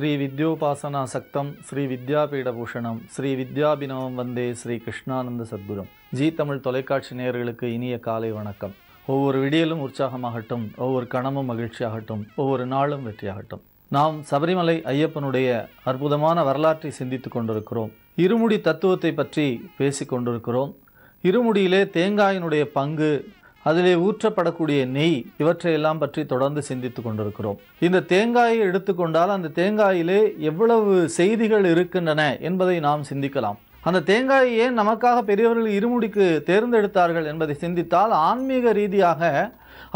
ஸ்ரீ வித்யோபாசனா சக்தம் ஸ்ரீ வித்யாபீடபூஷணம் ஸ்ரீ வித்யாபினவம் வந்தே Sri Krishnananda சத்குரும். G Tamil தொலைக்காட்சி நேயர்களுக்கு இனிய காலை வணக்கம். ஒவ்வொரு விடியலும் உற்சாகமாகட்டும், ஒவ்வொரு கணமும் மகிழ்ச்சியாகட்டும், ஒவ்வொரு நாளும் வெற்றியாகட்டும். நாம் சபரிமலை ஐயப்பனுடைய அற்புதமான வரலாற்றை சிந்தித்து கொண்டிருக்கிறோம். இருமுடி தத்துவத்தை பற்றி பேசி கொண்டிருக்கிறோம். இருமுடியிலே தேங்காயினுடைய பங்கு, அதிலே ஊற்றப்படக்கூடிய நெய், இவற்றையெல்லாம் பற்றி தொடர்ந்து சிந்தித்து கொண்டிருக்கிறோம். இந்த தேங்காயை எடுத்துக்கொண்டால் அந்த தேங்காயிலே எவ்வளவு செய்திகள் இருக்கின்றன என்பதை நாம் சிந்திக்கலாம். அந்த தேங்காயை ஏன் நமக்காக பெரியவர்கள் இருமுடிக்கு தேர்ந்தெடுத்தார்கள் என்பதை சிந்தித்தால், ஆன்மீக ரீதியாக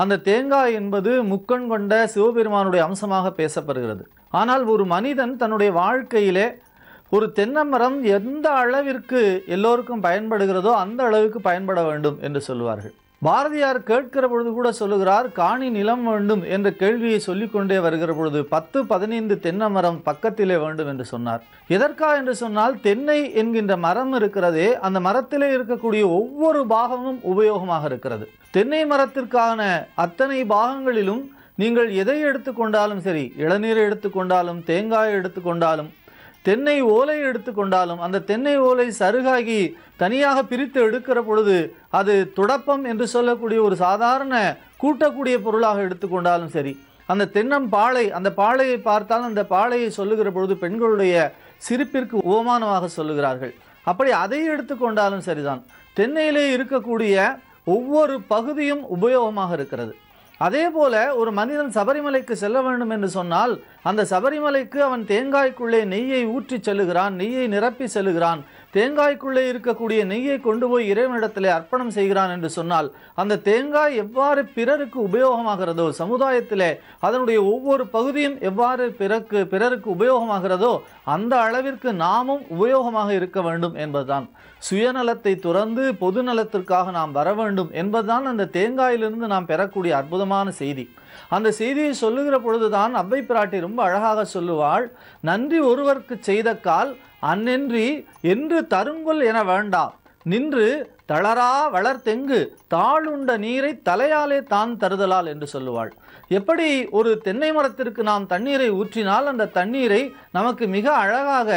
அந்த தேங்காய் என்பது முக்கண் கொண்ட சிவபெருமானுடைய அம்சமாக பேசப்படுகிறது. ஆனால் ஒரு மனிதன் தன்னுடைய வாழ்க்கையிலே ஒரு தென்னமரம் எந்த அளவிற்கு எல்லோருக்கும் பயன்படுகிறதோ அந்த அளவுக்கு பயன்பட வேண்டும் என்று சொல்லுவார்கள். பாரதியார் கேட்கிற பொழுது கூட சொல்லுகிறார், காணி நிலம் வேண்டும் என்ற கேள்வியை சொல்லிக்கொண்டே வருகிற பொழுது 10-15 தென்னை மரம் பக்கத்திலே வேண்டும் என்று சொன்னார். எதற்காக என்று சொன்னால், தென்னை என்கின்ற மரம் இருக்கிறதே, அந்த மரத்திலே இருக்கக்கூடிய ஒவ்வொரு பாகமும் உபயோகமாக இருக்கிறது. தென்னை மரத்திற்கான அத்தனை பாகங்களிலும் நீங்கள் எதை எடுத்துக்கொண்டாலும் சரி, இளநீரை எடுத்துக்கொண்டாலும், தேங்காயை எடுத்துக்கொண்டாலும், தென்னை ஓலை எடுத்துக்கொண்டாலும், அந்த தென்னை ஓலை சருகாகி தனியாக பிரித்து எடுக்கிற பொழுது அது துடப்பம் என்று சொல்லக்கூடிய ஒரு சாதாரண கூட்டக்கூடிய பொருளாக எடுத்துக்கொண்டாலும் சரி, அந்த தென்னம்பாளை, அந்த பாளையை பார்த்தால் அந்த பாளையை சொல்லுகிற பொழுது பெண்களுடைய சிரிப்பிற்கு உபமானமாக சொல்லுகிறார்கள். அப்படி அதை எடுத்துக்கொண்டாலும் சரிதான். தென்னையிலே இருக்கக்கூடிய ஒவ்வொரு பகுதியும் உபயோகமாக இருக்கிறது. அதே போல ஒரு மனிதன் சபரிமலைக்கு செல்ல வேண்டும் என்று சொன்னால், அந்த சபரிமலைக்கு அவன் தேங்காய்க்குள்ளே நெய்யை ஊற்றி செல்லுகிறான், நெய்யை நிரப்பி செல்லுகிறான். தேங்காய்க்குள்ளே இருக்கக்கூடிய நெய்யை கொண்டு போய் இறைவனிடத்திலே அர்ப்பணம் செய்கிறான் என்று சொன்னால், அந்த தேங்காய் எவ்வாறு பிறருக்கு உபயோகமாகிறதோ, சமுதாயத்திலே அதனுடைய ஒவ்வொரு பகுதியும் எவ்வாறு பிறருக்கு உபயோகமாகிறதோ அந்த அளவிற்கு நாமும் உபயோகமாக இருக்க வேண்டும் என்பதுதான். சுயநலத்தை துறந்து பொது நலத்திற்காக நாம் வர வேண்டும் என்பதுதான் அந்த தேங்காயிலிருந்து நாம் பெறக்கூடிய அற்புதமான செய்தி. அந்த செய்தியை சொல்லுகிற பொழுதுதான் அவ்வை பிராட்டி ரொம்ப அழகாக சொல்லுவாள், நன்றி ஒருவருக்கு செய்த கால் அந்நன்றி என்று தருங்குல் என வேண்டாம், நின்று தளரா வளர்த்தெங்கு தாளுண்ட நீரை தலையாலே தான் தருதலால் என்று சொல்லுவாள். எப்படி ஒரு தென்னை மரத்திற்கு நாம் தண்ணீரை ஊற்றினால் அந்த தண்ணீரை நமக்கு மிக அழகாக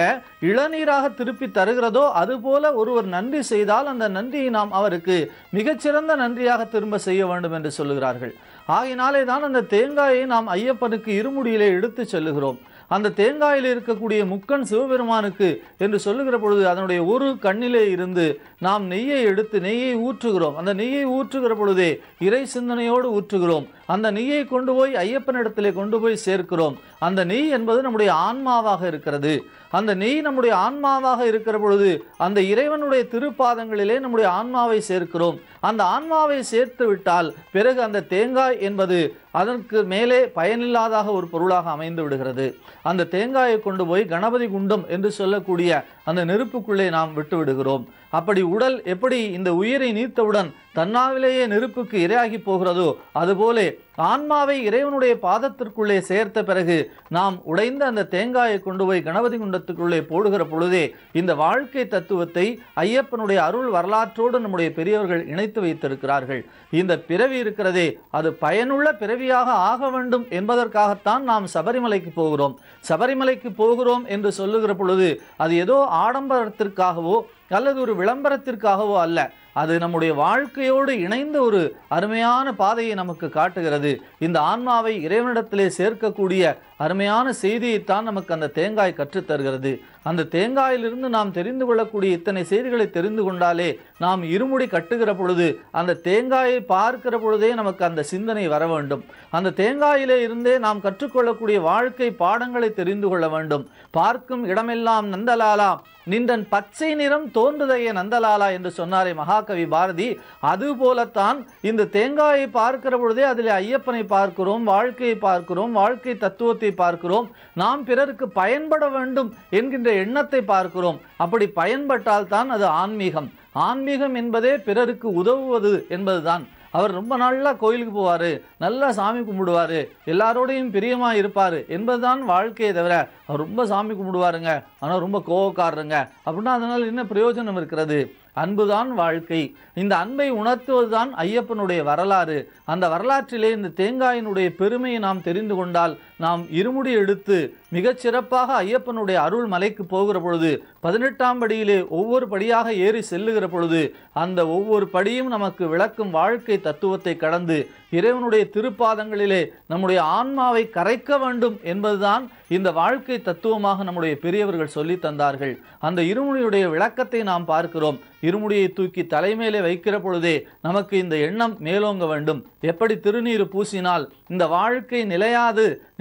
இளநீராக திருப்பி தருகிறதோ, அதுபோல ஒருவர் நன்றி செய்தால் அந்த நன்றியை நாம் அவருக்கு மிகச்சிறந்த நன்றியாக திரும்ப செய்ய வேண்டும் என்று சொல்லுகிறார்கள். ஆகினாலே தான் அந்த தேங்காயை நாம் ஐயப்பனுக்கு இருமுடியிலே எடுத்து செல்லுகிறோம். அந்த தேங்காயில் இருக்கக்கூடிய முக்கண் சிவபெருமானுக்கு என்று சொல்லுகிற பொழுது அதனுடைய ஒரு கண்ணிலே இருந்து நாம் நெய்யை எடுத்து நெய்யை ஊற்றுகிறோம். அந்த நெய்யை ஊற்றுகிற பொழுதே இறை சிந்தனையோடு ஊற்றுகிறோம். அந்த நெய்யை கொண்டு போய் ஐயப்பனிடத்திலே கொண்டு போய் சேர்க்கிறோம். அந்த நெய் என்பது நம்முடைய ஆன்மாவாக இருக்கிறது. அந்த நெய் நம்முடைய ஆன்மாவாக இருக்கிற பொழுது அந்த இறைவனுடைய திருப்பாதங்களிலே நம்முடைய ஆன்மாவை சேர்க்கிறோம். அந்த ஆன்மாவை சேர்த்து விட்டால் பிறகு அந்த தேங்காய் என்பது அதற்கு மேலே பயனில்லாதாக ஒரு பொருளாக அமைந்து விடுகிறது. அந்த தேங்காயை கொண்டு போய் கணபதி குண்டம் என்று சொல்லக்கூடிய அந்த நெருப்புக்குள்ளே நாம் விட்டு விடுகிறோம். அப்படி உடல் எப்படி இந்த உயிரை நீத்தவுடன் தன்னாவிலேயே நெருப்புக்கு இரையாகி போகிறதோ, அதுபோல ஆன்மாவை இறைவனுடைய பாதத்திற்குள்ளே சேர்த்த பிறகு நாம் உடைந்த அந்த தேங்காயை கொண்டு போய் கணபதி குண்டத்துக்குள்ளே போடுகிற பொழுதே இந்த வாழ்க்கை தத்துவத்தை ஐயப்பனுடைய அருள் வரலாற்றோடு நம்முடைய பெரியவர்கள் இணைத்து வைத்திருக்கிறார்கள். இந்த பிறவி இருக்கிறதே, அது பயனுள்ள பிறவியாக ஆக வேண்டும் என்பதற்காகத்தான் நாம் சபரிமலைக்கு போகிறோம். சபரிமலைக்கு போகிறோம் என்று சொல்லுகிற பொழுது அது ஏதோ ஆடம்பரத்திற்காகவோ அல்லது ஒரு விளம்பரத்திற்காகவோ அல்ல. அது நம்முடைய வாழ்க்கையோடு இணைந்த ஒரு அருமையான பாதையை நமக்கு காட்டுகிறது. இந்த ஆன்மாவை இறைவனிடத்திலே சேர்க்கக்கூடிய அருமையான செய்தியைத்தான் நமக்கு அந்த தேங்காய் கற்றுத்தருகிறது. அந்த தேங்காயிலிருந்து நாம் தெரிந்து கொள்ளக்கூடிய இத்தனை செய்திகளை தெரிந்து கொண்டாலே நாம் இருமுடி கட்டுகிற பொழுது அந்த தேங்காயை பார்க்கிற பொழுதே நமக்கு அந்த சிந்தனை வர வேண்டும். அந்த தேங்காயிலே இருந்தே நாம் கற்றுக்கொள்ளக்கூடிய வாழ்க்கை பாடங்களை தெரிந்து கொள்ள வேண்டும். பார்க்கும் இடமெல்லாம் நந்தலாலா, நின்றன் பச்சை நிறம் தோன்றுதைய நந்தலாலா என்று சொன்னாரே மகாகவி பாரதி. அதுபோலத்தான் இந்த தேங்காயை பார்க்கிற பொழுதே அதில் ஐயப்பனை பார்க்கிறோம், வாழ்க்கையை பார்க்கிறோம், வாழ்க்கை தத்துவத்தை பார்க்கிறோம். நாம் பிறருக்கு பயன்பட வேண்டும் என்கின்ற எண்ணத்தை பார்க்கிறோம். அப்படி பயன்பட்டால் தான் அது ஆன்மீகம். ஆன்மீகம் என்பதே பிறருக்கு உதவுவது என்பதுதான். அவர் ரொம்ப நல்லா கோயிலுக்கு போவார், நல்லா சாமி கும்பிடுவார், எல்லாரோடையும் பிரியமாக இருப்பார் என்பதுதான் வாழ்க்கையை தவிர, அவர் ரொம்ப சாமி கும்பிடுவாருங்க ஆனால் ரொம்ப கோவக்காரருங்க அப்படின்னா அதனால் என்ன பிரயோஜனம் இருக்கிறது? அன்புதான் வாழ்க்கை. இந்த அன்பை உணர்த்துவதுதான் ஐயப்பனுடைய வரலாறு. அந்த வரலாற்றிலே இந்த தேங்காயினுடைய பெருமையை நாம் தெரிந்து கொண்டால் நாம் இருமுடி எடுத்து மிகச் சிறப்பாக ஐயப்பனுடைய அருள் மலைக்கு போகிற பொழுது 18ஆம் படியிலே ஒவ்வொரு படியாக ஏறி செல்லுகிற பொழுது அந்த ஒவ்வொரு படியும் நமக்கு விளக்கும் வாழ்க்கை தத்துவத்தை கடந்து இறைவனுடைய திருப்பாதங்களிலே நம்முடைய ஆன்மாவை கரைக்க வேண்டும் என்பதுதான் இந்த வாழ்க்கை தத்துவமாக நம்முடைய பெரியவர்கள் சொல்லி தந்தார்கள். அந்த இருமுடியுடைய விளக்கத்தை நாம் பார்க்கிறோம். இருமுடியை தூக்கி தலைமையிலே வைக்கிற பொழுதே நமக்கு இந்த எண்ணம் மேலோங்க வேண்டும். எப்படி திருநீறு பூசினால் இந்த வாழ்க்கை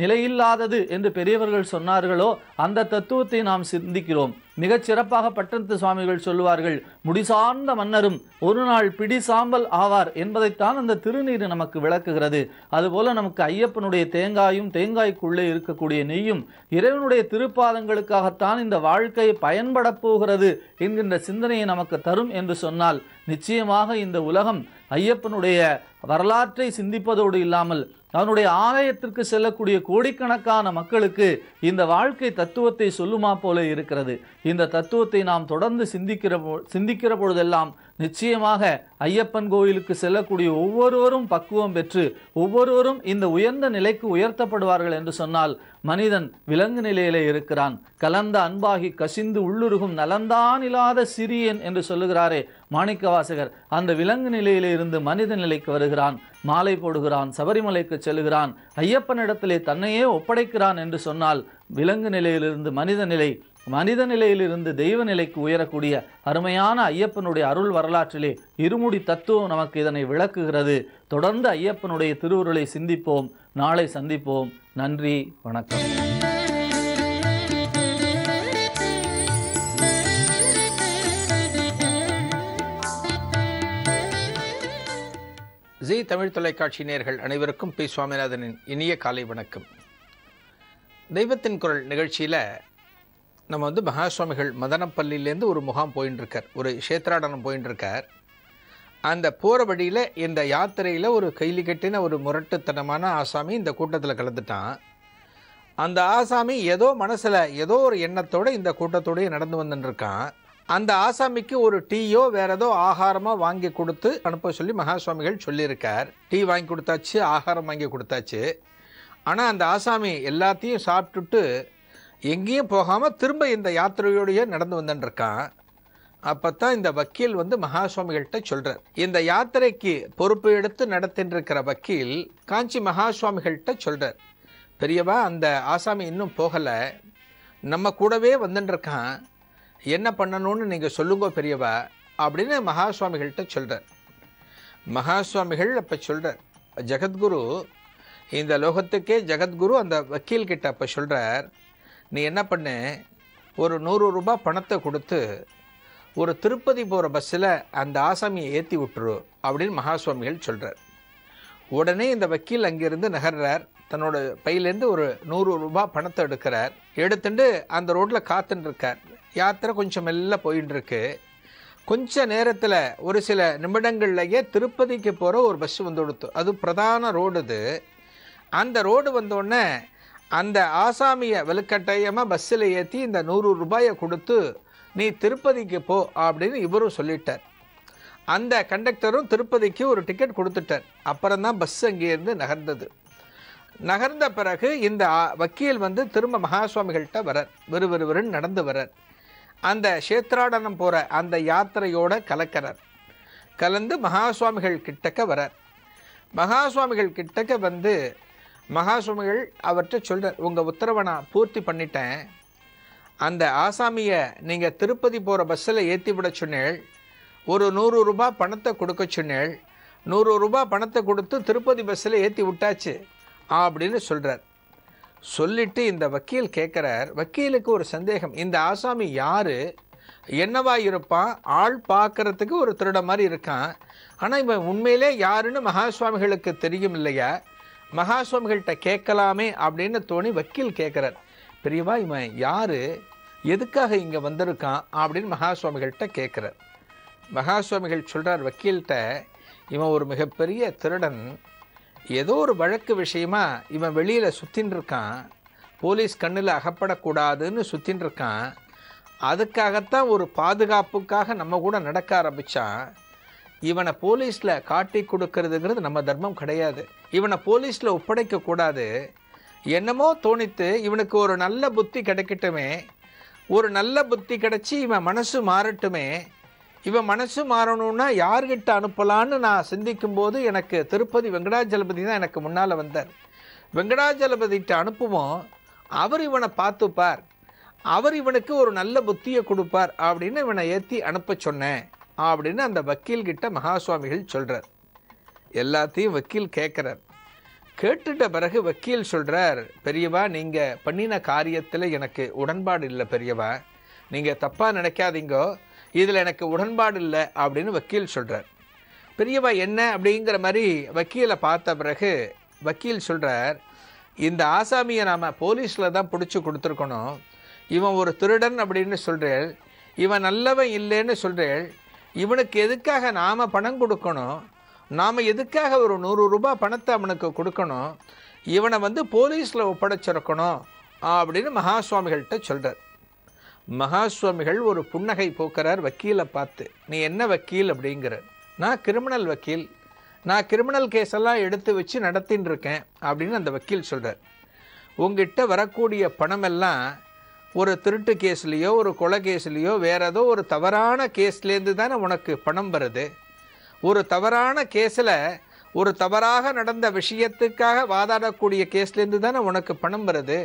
நிலையில்லாதது என்று பெரியவர்கள் சொன்னார்களோ அந்த தத்துவத்தை நாம் சிந்திக்கிறோம். மிகச் சிறப்பாக பட்டத்து சுவாமிகள் சொல்லுவார்கள், முடிசார்ந்த மன்னரும் ஒரு நாள் பிடி சாம்பல் ஆவார் என்பதைத்தான் அந்த திருநீர் நமக்கு விளக்குகிறது. அதுபோல நமக்கு ஐயப்பனுடைய தேங்காயும் தேங்காய்க்குள்ளே இருக்கக்கூடிய நெய்யும் இறைவனுடைய திருப்பாதங்களுக்காகத்தான் இந்த வாழ்க்கை பயன்பட போகிறது என்கின்ற சிந்தனையை நமக்கு தரும் என்று சொன்னால் நிச்சயமாக இந்த உலகம் ஐயப்பனுடைய வரலாற்றை சிந்திப்பதோடு இல்லாமல் அவனுடைய ஆலயத்திற்கு செல்லக்கூடிய கோடிக்கணக்கான மக்களுக்கு இந்த வாழ்க்கை தத்துவத்தை சொல்லுமா போல இருக்கிறது. இந்த தத்துவத்தை நாம் தொடர்ந்து சிந்திக்கிற பொழுதெல்லாம் நிச்சயமாக ஐயப்பன் கோயிலுக்கு செல்லக்கூடிய ஒவ்வொருவரும் பக்குவம் பெற்று ஒவ்வொருவரும் இந்த உயர்ந்த நிலைக்கு உயர்த்தப்படுவார்கள் என்று சொன்னால் மனிதன் விலங்கு நிலையிலே இருக்கிறான். கலந்த அன்பாகி கசிந்து உள்ளுருகும் நலந்தான் இல்லாத சிறியன் என்று சொல்லுகிறாரே மாணிக்கவாசகர். அந்த விலங்கு நிலையிலே இருந்து மனித நிலைக்கு வருகிறான், மாலை போடுகிறான், சபரிமலைக்கு செல்கிறான், ஐயப்பனிடத்திலே தன்னையே ஒப்படைக்கிறான் என்று சொன்னால் விலங்கு நிலையிலிருந்து மனித நிலையிலிருந்து தெய்வ நிலைக்கு உயரக்கூடிய அருமையான ஐயப்பனுடைய அருள் வரலாற்றிலே இருமுடி தத்துவம் நமக்கு இதனை விளக்குகிறது. தொடர்ந்து ஐயப்பனுடைய திருவுருளை சிந்திப்போம். நாளை சந்திப்போம். நன்றி, வணக்கம். ஜீ தமிழ் தொலைக்காட்சி நேயர்கள் அனைவருக்கும் பி. சுவாமிநாதனின் இனிய காலை வணக்கம். தெய்வத்தின் குரல் நிகழ்ச்சியில் நம்ம மகா சுவாமிகள் மதனப்பள்ளியிலேருந்து ஒரு முகாம் போயின்னு இருக்கார், ஒரு க்ஷேத்ராடனம் போயின்னு இருக்கார். அந்த போகிற வழியில் இந்த யாத்திரையில் ஒரு கைலி கட்டின ஒரு முரட்டுத்தனமான ஆசாமி இந்த கூட்டத்தில் கலந்துட்டான். அந்த ஆசாமி ஏதோ மனசில் ஏதோ ஒரு எண்ணத்தோடு இந்த கூட்டத்தோடய நடந்து வந்துட்டுருக்கான். அந்த ஆசாமிக்கு ஒரு டீயோ வேறு ஏதோ ஆகாரமோ வாங்கி கொடுத்து அனுப்ப சொல்லி மகா சுவாமிகள் சொல்லியிருக்கார். டீ வாங்கி கொடுத்தாச்சு, ஆகாரம் வாங்கி கொடுத்தாச்சு. ஆனால் அந்த ஆசாமி எல்லாத்தையும் சாப்பிட்டுட்டு எங்கேயும் போகாமல் திரும்ப இந்த யாத்திரையோடையே நடந்து வந்துட்டுருக்கான். அப்போ தான் இந்த வக்கீல் மகா சுவாமிகள்கிட்ட சொல்கிறார். இந்த யாத்திரைக்கு பொறுப்பு எடுத்து நடத்தின்றிருக்கிற வக்கீல் காஞ்சி மகா சுவாமிகள்கிட்ட சொல்கிறார், பெரியவா அந்த ஆசாமி இன்னும் போகலை, நம்ம கூடவே வந்துட்டுருக்கான், என்ன பண்ணணும்னு நீங்கள் சொல்லுங்க பெரியவா அப்படின்னு மகா சுவாமிகள்கிட்ட சொல்கிறார். மகா சுவாமிகள் அப்போ சொல்கிறார், ஜெகத்குரு, இந்த லோகத்துக்கே ஜெகத்குரு அந்த வக்கீல்கிட்ட அப்போ சொல்கிறார், நீ என்ன பண்ணு, ஒரு 100 ரூபாய் பணத்தை கொடுத்து ஒரு திருப்பதி போகிற பஸ்ஸில் அந்த ஆசாமியை ஏற்றி விட்டுரு அப்படின்னு மகா சுவாமிகள் சொல்கிறார். உடனே இந்த வக்கீல் அங்கேருந்து நகர்றார். தன்னோட பையிலேருந்து ஒரு 100 ரூபாய் பணத்தை எடுத்துட்டு அந்த ரோட்டில் காத்துட்டுருக்கார். யாத்திரை கொஞ்சம் மெல்ல போயின்னு இருக்கு. கொஞ்ச நேரத்தில் ஒரு சில நிமிடங்கள்லேயே திருப்பதிக்கு போகிற ஒரு பஸ் கொடுத்து, அது பிரதான ரோடு. இது அந்த ரோடு வந்தோடனே அந்த ஆசாமியை வலுக்கட்டாயமாக பஸ்ஸில் ஏற்றி இந்த 100 ரூபாயை கொடுத்து நீ திருப்பதிக்கு போ அப்படின்னு இவரும் சொல்லிட்டார். அந்த கண்டக்டரும் திருப்பதிக்கு ஒரு டிக்கெட் கொடுத்துட்டார். அப்புறம்தான் பஸ் அங்கேருந்து நகர்ந்தது. நகர்ந்த பிறகு இந்த வக்கீல் திரும்ப மகா சுவாமிகள்கிட்ட வரார். விறுவிறுன்னு நடந்து வரார். அந்த க்ஷேத்ராடனம் போகிற அந்த யாத்திரையோட கலக்கிறார். கலந்து மகா சுவாமிகள் கிட்டக்க வரார். மகா சுவாமிகள் கிட்டக்க மகா சுவாமிகள் அவர்கிட்ட சொல்கிறார், உங்கள் உத்தரவை நான் பூர்த்தி பண்ணிட்டேன். அந்த ஆசாமியை நீங்கள் திருப்பதி போகிற பஸ்ஸில் ஏற்றி விட சொன்னேள், ஒரு 100 ரூபாய் பணத்தை கொடுக்க சொன்னேள், 100 ரூபாய் பணத்தை கொடுத்து திருப்பதி பஸ்ஸில் ஏற்றி விட்டாச்சு அப்படின்னு சொல்கிறார். சொல்லிவிட்டு இந்த வக்கீல் கேட்குறார். வக்கீலுக்கு ஒரு சந்தேகம், இந்த ஆசாமி யார், என்னவா இருப்பான், ஆள் பார்க்குறதுக்கு ஒரு திருட மாதிரி இருக்கான், ஆனால் இவன் உண்மையிலே யாருன்னு மகா சுவாமிகளுக்கு தெரியும் இல்லையா, மகா சுவாமிகள்கிட்ட கேட்கலாமே அப்படின்னு தோணி வக்கீல் கேட்குறார், பெரியவா இவன் யார், எதுக்காக இங்கே வந்திருக்கான் அப்படின்னு மகா சுவாமிகள்கிட்ட கேட்குறார். மகா சுவாமிகள் சொல்கிறார் வக்கீல்கிட்ட, இவன் ஒரு மிகப்பெரிய திருடன், ஏதோ ஒரு வழக்கு விஷயமா இவன் வெளியில் சுற்றின்னு இருக்கான், போலீஸ் கண்ணில் அகப்படக்கூடாதுன்னு சுற்றின்னு இருக்கான், அதுக்காகத்தான் ஒரு பாதுகாப்புக்காக நம்ம கூட நடக்க ஆரம்பித்தான். இவனை போலீஸில் காட்டி கொடுக்கறதுங்கிறது நம்ம தர்மம் கிடையாது, இவனை போலீஸில் ஒப்படைக்கக்கூடாது, என்னமோ தோணித்து இவனுக்கு ஒரு நல்ல புத்தி கிடைக்கட்டுமே, ஒரு நல்ல புத்தி கிடைச்சி இவன் மனசு மாறட்டுமே, இவன் மனசு மாறணும்னா யார்கிட்ட அனுப்பலான்னு நான் சிந்திக்கும்போது எனக்கு திருப்பதி வெங்கடாஜலபதி தான் எனக்கு முன்னால் வந்தார். வெங்கடாஜலபதிகிட்ட அனுப்புவோம், அவர் இவனை பார்த்துப்பார், அவர் இவனுக்கு ஒரு நல்ல புத்தியை கொடுப்பார் அப்படின்னு இவனை ஏற்றி அனுப்ப சொன்னேன் அப்படின்னு அந்த வக்கீல்கிட்ட மகாசுவாமிகள் சொல்கிறார். எல்லாத்தையும் வக்கீல் கேட்குறார். கேட்டுட்ட பிறகு வக்கீல் சொல்கிறார், பெரியவா நீங்கள் பண்ணின காரியத்தில் எனக்கு உடன்பாடு இல்லை பெரியவா, நீங்கள் தப்பாக நினைக்காதீங்கோ, இதில் எனக்கு உடன்பாடு இல்லை அப்படின்னு வக்கீல் சொல்கிறார். பெரியவா என்ன அப்படிங்கிற மாதிரி வக்கீலை பார்த்த பிறகு வக்கீல் சொல்கிறார், இந்த ஆசாமியை நாம் போலீஸில் தான் பிடிச்சி கொடுத்துருக்கணும், இவன் ஒரு திருடன் அப்படின்னு சொல்கிறேன், இவன் நல்லவன் இல்லைன்னு சொல்கிறேன், இவனுக்கு எதுக்காக நாம் பணம் கொடுக்கணும், நாம் எதுக்காக ஒரு 100 ரூபாய் பணத்தை அவனுக்கு கொடுக்கணும், இவனை போலீஸில் ஒப்படைச்சிருக்கணும் அப்படின்னு மகாசுவாமிகள்கிட்ட சொல்கிறார். மகாசுவாமிகள் ஒரு புன்னகை போக்குறார் வக்கீலை பார்த்து. நீ என்ன வக்கீல் அப்படிங்கிறார். நான் கிரிமினல் வக்கீல், நான் கிரிமினல் கேஸெல்லாம் எடுத்து வச்சு நடத்தின்னு இருக்கேன் அப்படின்னு அந்த வக்கீல் சொல்கிறார். உங்ககிட்ட வரக்கூடிய பணமெல்லாம் ஒரு திருட்டு கேஸ்லேயோ ஒரு கொலை கேஸ்லேயோ வேறு ஏதோ ஒரு தவறான கேஸ்லேருந்து தானே உனக்கு பணம் வருது. ஒரு தவறான கேஸில் ஒரு தவறாக நடந்த விஷயத்துக்காக வாதாடக்கூடிய கேஸ்லேருந்து தானே உனக்கு பணம் வருது.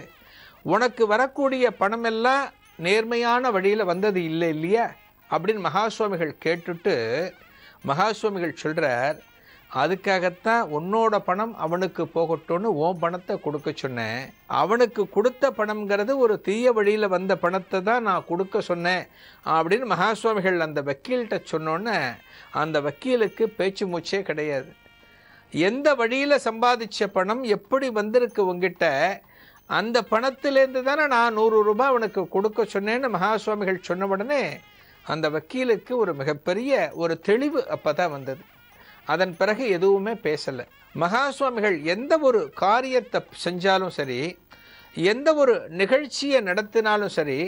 உனக்கு வரக்கூடிய பணமெல்லாம் நேர்மையான வழியில் வந்தது இல்லை இல்லையா அப்படின்னு மகாசுவாமிகள் கேட்டுட்டு மகாசுவாமிகள் சொல்கிறார், அதுக்காகத்தான் உன்னோட பணம் அவனுக்கு போகட்டும்னு உன் பணத்தை கொடுக்க சொன்னேன். அவனுக்கு கொடுத்த பணம்ங்கிறது ஒரு தீய வழியில் வந்த பணத்தை தான் நான் கொடுக்க சொன்னேன் அப்படின்னு மகாசுவாமிகள் அந்த வக்கீல்கிட்ட சொன்னோன்னே அந்த வக்கீலுக்கு பேச்சு மூச்சே கிடையாது. எந்த வழியில் சம்பாதிச்ச பணம் எப்படி வந்திருக்கு உங்ககிட்ட, அந்த பணத்திலேருந்து தானே நான் 100 ரூபாய் அவனுக்கு கொடுக்க சொன்னேன்னு மகாசுவாமிகள் சொன்ன உடனே அந்த வக்கீலுக்கு ஒரு மிகப்பெரிய ஒரு தெளிவு அப்போ தான் வந்தது. அதன் பிறகு எதுவுமே பேசலை. மகாசுவாமிகள் எந்த ஒரு காரியத்தை செஞ்சாலும் சரி, எந்த ஒரு நிகழ்ச்சியை நடத்தினாலும் சரி,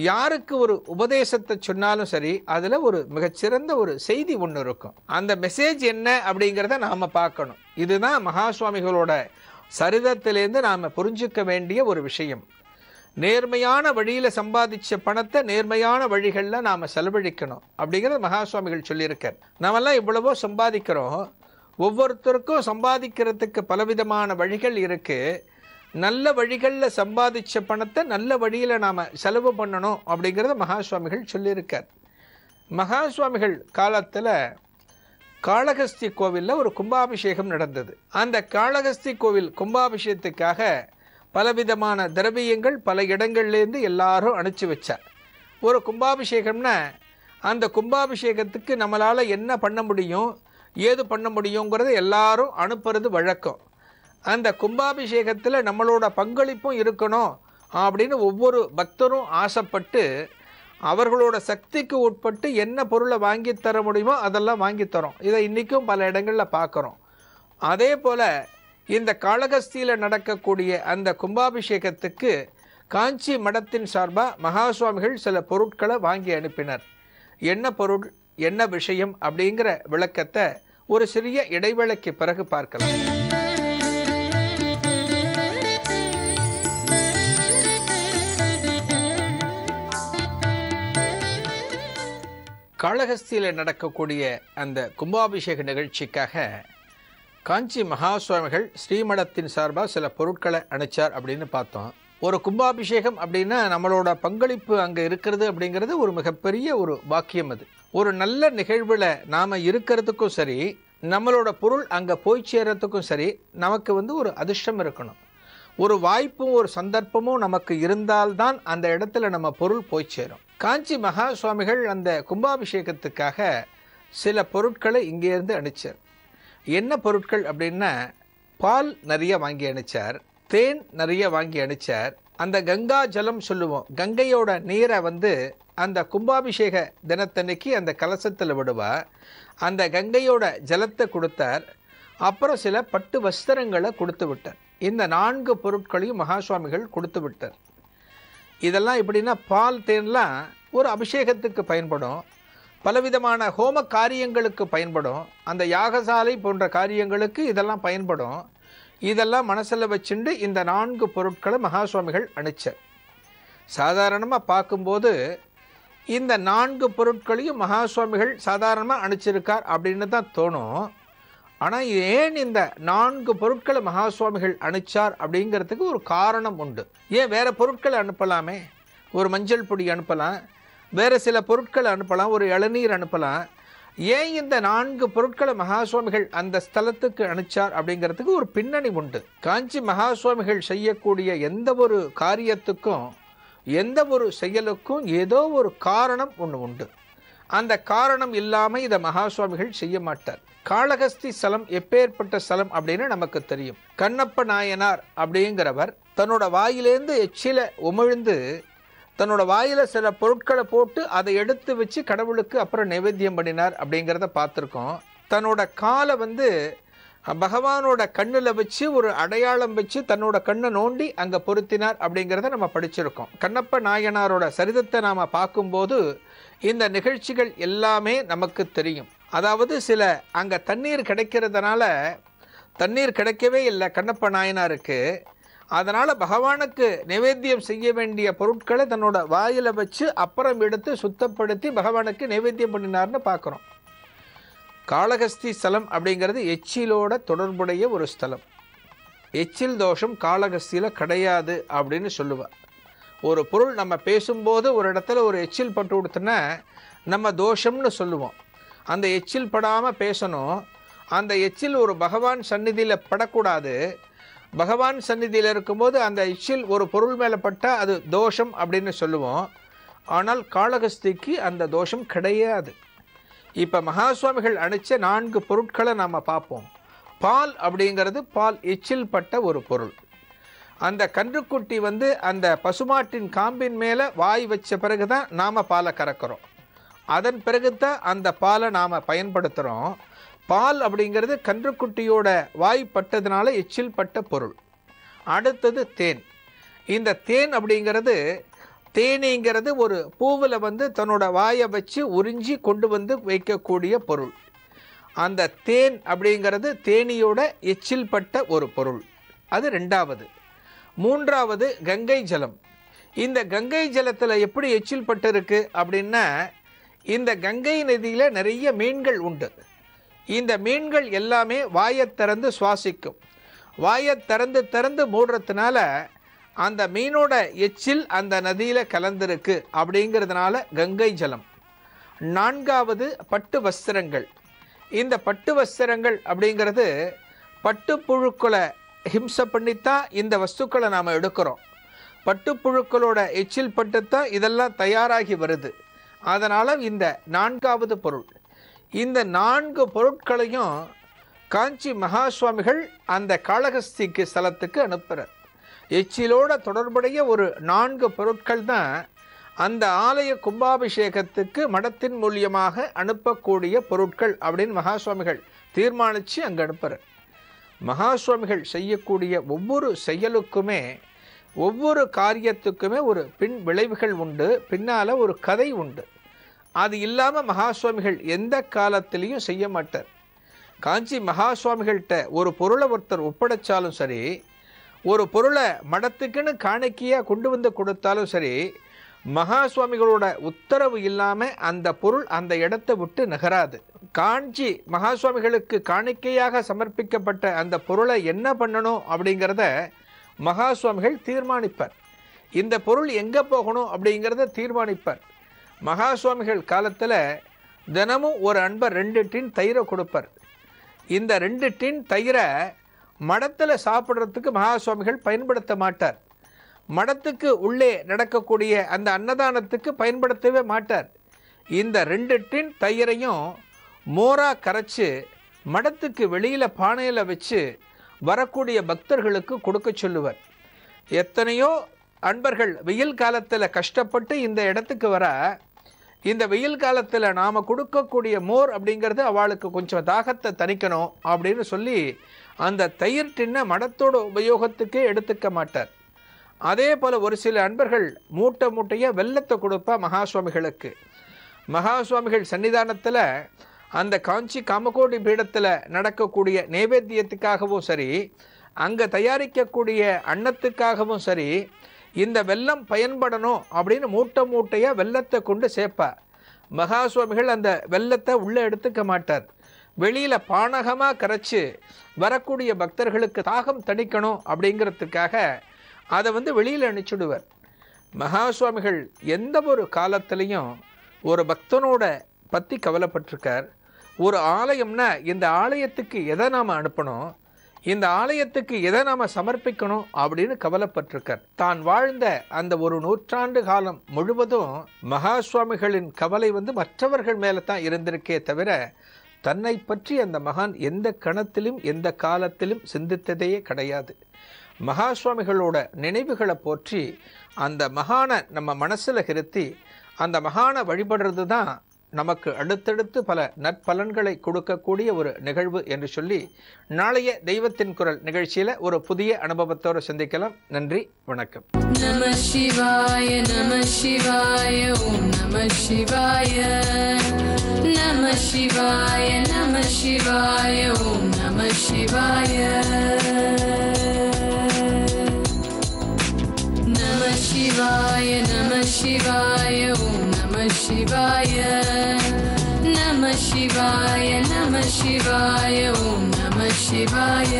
யாருக்கு ஒரு உபதேசத்தை சொன்னாலும் சரி, அதில் ஒரு மிகச்சிறந்த ஒரு செய்தி ஒன்று இருக்கும். அந்த மெசேஜ் என்ன அப்படிங்கிறத நாம் பார்க்கணும். இதுதான் மகாசுவாமிகளோட சரிதத்திலேருந்து நாம் புரிஞ்சிக்க வேண்டிய ஒரு விஷயம். நேர்மையான வழியில் சம்பாதிச்ச பணத்தை நேர்மையான வழிகளில் நாம் செலவழிக்கணும் அப்படிங்கிறத மகாசுவாமிகள் சொல்லியிருக்கார். நாமெல்லாம் இவ்வளவோ சம்பாதிக்கிறோம், ஒவ்வொருத்தருக்கும் சம்பாதிக்கிறதுக்கு பலவிதமான வழிகள் இருக்குது. நல்ல வழிகளில் சம்பாதிச்ச பணத்தை நல்ல வழியில் நாம் செலவு பண்ணணும் அப்படிங்கிறத மகாசுவாமிகள் சொல்லியிருக்கார். மகாசுவாமிகள் காலத்தில் காளகஸ்தி கோவிலில் ஒரு கும்பாபிஷேகம் நடந்தது. அந்த காளகஸ்தி கோவில் கும்பாபிஷேகத்துக்காக பலவிதமான திரவியங்கள் பல இடங்கள்லேருந்து எல்லாரும் அனுப்பிச்சி வச்சார். ஒரு கும்பாபிஷேகம்னா அந்த கும்பாபிஷேகத்துக்கு நம்மளால் என்ன பண்ண முடியும் ஏது பண்ண முடியுங்கிறத எல்லாரும் அனுப்புறது வழக்கம். அந்த கும்பாபிஷேகத்தில் நம்மளோட பங்களிப்பும் இருக்கணும் அப்படின்னு ஒவ்வொரு பக்தரும் ஆசைப்பட்டு அவர்களோட சக்திக்கு உட்பட்டு என்ன பொருளை வாங்கி தர முடியுமோ அதெல்லாம் வாங்கித்தரோம். இதை இன்றைக்கும் பல இடங்களில் பார்க்குறோம். அதே போல் இந்த காளகஸ்தியில் நடக்கக்கூடிய அந்த கும்பாபிஷேகத்துக்கு காஞ்சி மடத்தின் சார்பாக மகாசுவாமிகள் சில பொருட்களை வாங்கி அனுப்பினர். என்ன பொருள் என்ன விஷயம் அப்படிங்கிற விளக்கத்தை ஒரு சிறிய இடைவேளைக்கு பிறகு பார்க்கலாம். காளகஸ்தியில் நடக்கக்கூடிய அந்த கும்பாபிஷேக நிகழ்ச்சிக்காக காஞ்சி மகாசுவாமிகள் ஸ்ரீமடத்தின் சார்பாக சில பொருட்களை அனுப்பிச்சார் அப்படின்னு பார்த்தோம். ஒரு கும்பாபிஷேகம் அப்படின்னா நம்மளோட பங்களிப்பு அங்கே இருக்கிறது அப்படிங்கிறது ஒரு மிகப்பெரிய ஒரு பாக்கியம். அது ஒரு நல்ல நிகழ்வில் நாம் இருக்கிறதுக்கும் சரி, நம்மளோட பொருள் அங்கே போய் சேர்றதுக்கும் சரி, நமக்கு ஒரு அதிர்ஷ்டம் இருக்கணும். ஒரு வாய்ப்பும் ஒரு சந்தர்ப்பமும் நமக்கு இருந்தால்தான் அந்த இடத்துல நம்ம பொருள் போய் சேரும். காஞ்சி மகா சுவாமிகள் அந்த கும்பாபிஷேகத்துக்காக சில பொருட்களை இங்கேருந்து அனுப்பிச்சார். என்ன பொருட்கள் அப்படின்னா, பால் நிறைய வாங்கி அனுப்பிச்சார், தேன் நிறைய வாங்கி அனுப்பிச்சார். அந்த கங்கா ஜலம் சொல்லுவோம், கங்கையோட நீரை அந்த கும்பாபிஷேக தினத்தன்னைக்கு அந்த கலசத்தில் விடுவா, அந்த கங்கையோட ஜலத்தை கொடுத்தார். அப்புறம் சில பட்டு வஸ்திரங்களை கொடுத்து விட்டார். இந்த 4 பொருட்களையும் மகாசுவாமிகள் கொடுத்து விட்டார். இதெல்லாம் எப்படின்னா, பால் தேன்லாம் ஒரு அபிஷேகத்துக்கு பயன்படும், பலவிதமான ஹோம காரியங்களுக்கு பயன்படும், அந்த யாகசாலை போன்ற காரியங்களுக்கு இதெல்லாம் பயன்படும். இதெல்லாம் மனசில் வச்சுண்டு இந்த 4 பொருட்களை மகா சுவாமிகள் அணிச்சார். சாதாரணமாக பார்க்கும்போது இந்த 4 பொருட்களையும் மகா சுவாமிகள் சாதாரணமாக அணிச்சிருக்கார் அப்படின்னு தான் தோணும். ஆனால் ஏன் இந்த 4 பொருட்களை மகா சுவாமிகள் அணிச்சார் அப்படிங்கிறதுக்கு ஒரு காரணம் உண்டு. ஏன் வேறு பொருட்களை அனுப்பலாமே, ஒரு மஞ்சள் பொடி அனுப்பலாம், வேறு சில பொருட்களை அனுப்பலாம், ஒரு இளநீர் அனுப்பலாம். ஏன் இந்த 4 பொருட்களை மகா சுவாமிகள் அந்த ஸ்தலத்துக்கு அனுப்பிச்சார் அப்படிங்கிறதுக்கு ஒரு பின்னணி உண்டு. காஞ்சி மகா சுவாமிகள் செய்யக்கூடிய எந்த ஒரு காரியத்துக்கும் எந்த ஒரு செயலுக்கும் ஏதோ ஒரு காரணம் ஒன்று உண்டு. அந்த காரணம் இல்லாமல் இதை மகா சுவாமிகள் செய்ய மாட்டார். காளகஸ்தி ஸ்தலம் எப்பேற்பட்ட ஸ்தலம் அப்படின்னு நமக்கு தெரியும். கண்ணப்ப நாயனார் அப்படிங்கிறவர் தன்னோட வாயிலேருந்து எச்சில உமிழ்ந்து தன்னோட வாயில் சில பொருட்களை போட்டு அதை எடுத்து வச்சு கடவுளுக்கு அப்புறம் நைவேத்தியம் பண்ணினார் அப்படிங்கிறத பார்த்துருக்கோம். தன்னோட காலை பகவானோட கண்ணில் வச்சு ஒரு அடையாளம் வச்சு தன்னோட கண்ணை நோண்டி அங்கே பொருத்தினார் அப்படிங்கிறத நம்ம படிச்சிருக்கோம். கண்ணப்ப நாயனாரோட சரிதத்தை நாம் பார்க்கும்போது இந்த நிகழ்ச்சிகள் எல்லாமே நமக்கு தெரியும். அதாவது சில அங்கே தண்ணீர் கிடைக்கிறதுனால தண்ணீர் கிடைக்கவே இல்லை கண்ணப்ப நாயனாருக்கு. அதனால் பகவானுக்கு நைவேத்தியம் செய்ய வேண்டிய பொருட்களை தன்னோட வாயில் வச்சு அப்புறம் எடுத்து சுத்தப்படுத்தி பகவானுக்கு நைவேத்தியம் பண்ணினார்னு பார்க்குறோம். காளகஸ்தி ஸ்தலம் அப்படிங்கிறது எச்சிலோட தொடர்புடைய ஒரு ஸ்தலம். எச்சில் தோஷம் காளகஸ்தியில் கிடையாது அப்படின்னு சொல்லுவாள். ஒரு பொருள் நம்ம பேசும்போது ஒரு இடத்துல ஒரு எச்சில் பட்டு கொடுத்தோன்னா நம்ம தோஷம்னு சொல்லுவோம். அந்த எச்சில் படாமல் பேசணும். அந்த எச்சில் ஒரு பகவான் சந்நிதியில் படக்கூடாது. பகவான் சந்நிதியில் இருக்கும்போது அந்த எச்சில் ஒரு பொருள் மேலே பட்டால் அது தோஷம் அப்படின்னு சொல்லுவோம். ஆனால் காளகஸ்திக்கு அந்த தோஷம் கிடையாது. இப்போ மகா சுவாமிகள் அணிச்ச 4 பொருட்களை நாம் பார்ப்போம். பால் அப்படிங்கிறது பால் எச்சில் பட்ட ஒரு பொருள். அந்த கன்றுக்குட்டி அந்த பசுமாட்டின் காம்பின் மேலே வாய் வச்ச பிறகு தான் நாம் பாலை கறக்கிறோம். அதன் பிறகு தான் அந்த பாலை நாம் பயன்படுத்துகிறோம். பால் அப்படிங்கிறது கன்றுக்குட்டியோட வாய் பட்டதுனால எச்சில் பட்ட பொருள். அடுத்தது தேன். இந்த தேன் அப்படிங்கிறது தேனீங்கிறது ஒரு பூவில் தன்னோட வாயை வச்சு உறிஞ்சி கொண்டு வைக்கக்கூடிய பொருள். அந்த தேன் அப்படிங்கிறது தேனியோட எச்சில் பட்ட ஒரு பொருள். அது 2வது. 3வது கங்கை ஜலம். இந்த கங்கை ஜலத்தில் எப்படி எச்சில் பட்டு இருக்கு அப்படின்னா இந்த கங்கை நதியில் நிறைய மீன்கள் உண்டு. இந்த மீன்கள் எல்லாமே வாயை திறந்து சுவாசிக்கும். வாயை திறந்து திறந்து மூடுறதுனால அந்த மீனோட எச்சில் அந்த நதியில் கலந்திருக்கு அப்படிங்கிறதுனால கங்கை ஜலம். 4வது பட்டு வஸ்திரங்கள். இந்த பட்டு வஸ்திரங்கள் அப்படிங்கிறது பட்டுப்புழுக்களை ஹிம்சை பண்ணித்தான் இந்த வஸ்துக்களை நாம் எடுக்கிறோம். பட்டுப்புழுக்களோட எச்சில் பட்டுத்தான் இதெல்லாம் தயாராகி வருது. அதனால் இந்த 4வது பொருள். இந்த 4 பொருட்களையும் காஞ்சி மகா சுவாமிகள் அந்த காளகஸ்திக்கு ஸ்தலத்துக்கு அனுப்புகிறார். எச்சிலோட தொடர்புடைய ஒரு 4 பொருட்கள் தான் அந்த ஆலய கும்பாபிஷேகத்துக்கு மடத்தின் மூலியமாக அனுப்பக்கூடிய பொருட்கள் அப்படின்னு மகா சுவாமிகள் தீர்மானித்து அங்கே அனுப்புகிறார். மகா சுவாமிகள் செய்யக்கூடிய ஒவ்வொரு செயலுக்குமே ஒவ்வொரு காரியத்துக்குமே ஒரு பின் விளைவுகள் உண்டு. பின்னால் ஒரு கதை உண்டு. அது இல்லாமல் மகா சுவாமிகள் எந்த காலத்திலையும் செய்ய மாட்டார். காஞ்சி மகா சுவாமிகள்கிட்ட ஒரு பொருளை ஒருத்தர் ஒப்படைச்சாலும் சரி, ஒரு பொருளை மடத்துக்குன்னு காணிக்கையாக கொண்டு கொடுத்தாலும் சரி, மகா சுவாமிகளோட உத்தரவு இல்லாமல் அந்த பொருள் அந்த இடத்தை விட்டு நகராது. காஞ்சி மகா சுவாமிகளுக்கு காணிக்கையாக சமர்ப்பிக்கப்பட்ட அந்த பொருளை என்ன பண்ணணும் அப்படிங்கிறத மகா சுவாமிகள் தீர்மானிப்பார். இந்த பொருள் எங்கே போகணும் அப்படிங்கிறத தீர்மானிப்பார். மகா சுவாமிகள் காலத்தில் தினமும் ஒரு அன்பர் 2 டின் தயிரை கொடுப்பார். இந்த 2 டின் தயிரை மடத்தில் சாப்பிட்றதுக்கு மகா சுவாமிகள் பயன்படுத்த மாட்டார். மடத்துக்கு உள்ளே நடக்கக்கூடிய அந்த அன்னதானத்துக்கு பயன்படுத்தவே மாட்டார். இந்த 2 டின் தயிரையும் மோராக கரைச்சி மடத்துக்கு வெளியில் பானையில் வச்சு வரக்கூடிய பக்தர்களுக்கு கொடுக்க சொல்லுவார். எத்தனையோ அன்பர்கள் வெயில் காலத்தில் கஷ்டப்பட்டு இந்த இடத்துக்கு வர, இந்த வெயில் காலத்தில் நாம் கொடுக்கக்கூடிய மோர் அப்படிங்கிறது அவளுக்கு கொஞ்சம் தாகத்தை தணிக்கணும் அப்படின்னு சொல்லி அந்த தயிர் டின்னை மடத்தோட உபயோகத்துக்கே எடுத்துக்க மாட்டார். அதே போல் ஒரு சில அன்பர்கள் மூட்டை மூட்டையாக வெல்லத்தை கொடுப்பா மகா சுவாமிகளுக்கு. மகா சுவாமிகள் சன்னிதானத்தில் அந்த காஞ்சி காமகோடி பீடத்தில் நடக்கக்கூடிய நைவேத்தியத்துக்காகவும் சரி, அங்கே தயாரிக்கக்கூடிய அன்னத்துக்காகவும் சரி இந்த வெல்லம் பயன்படணும் அப்படின்னு மூட்டை மூட்டையாக வெல்லத்தை கொண்டு சேர்ப்பார். மகா சுவாமிகள் அந்த வெல்லத்தை உள்ளே எடுத்துக்க மாட்டார். வெளியில் பானகமாக கரைச்சி வரக்கூடிய பக்தர்களுக்கு தாகம் தணிக்கணும் அப்படிங்கிறதுக்காக அதை வெளியில் அனுப்பிச்சுடுவார். மகா சுவாமிகள் எந்த ஒரு காலத்திலையும் ஒரு பக்தனோட பற்றி கவலைப்பட்டிருக்கார். ஒரு ஆலயம்னா இந்த ஆலயத்துக்கு எதை நாம் அனுப்பணும், இந்த ஆலயத்துக்கு எதை நாம் சமர்ப்பிக்கணும் அப்படின்னு கவலைப்பட்டிருக்கார். தான் வாழ்ந்த அந்த ஒரு 100 ஆண்டு காலம் முழுவதும் மகா சுவாமிகளின் கவலை மற்றவர்கள் மேலே தான் இருந்திருக்கே தவிர தன்னை பற்றி அந்த மகான் எந்த கணத்திலும் எந்த காலத்திலும் சிந்தித்ததையே கிடையாது. மகா சுவாமிகளோட நினைவுகளை போற்றி அந்த மகானை நம்ம மனசில் இருத்தி அந்த மகானை வழிபடுறது தான் நமக்கு அடுத்தடுத்து பல நற்பலன்களை கொடுக்கக்கூடிய ஒரு நிகழ்வு என்று சொல்லி நாளைய தெய்வத்தின் குரல் நிகழ்ச்சியில் ஒரு புதிய அனுபவத்தோடு சந்திக்கலாம். நன்றி, வணக்கம். நம சிவாய நம சிவாய ஓம் நம சிவாய நம சிவாய நம சிவாய ஓம் நம சிவாய நம சிவாய நம சிவாய ஓம் நம சிவாய நம சிவாய நம சிவாய ஓம் நம சிவாய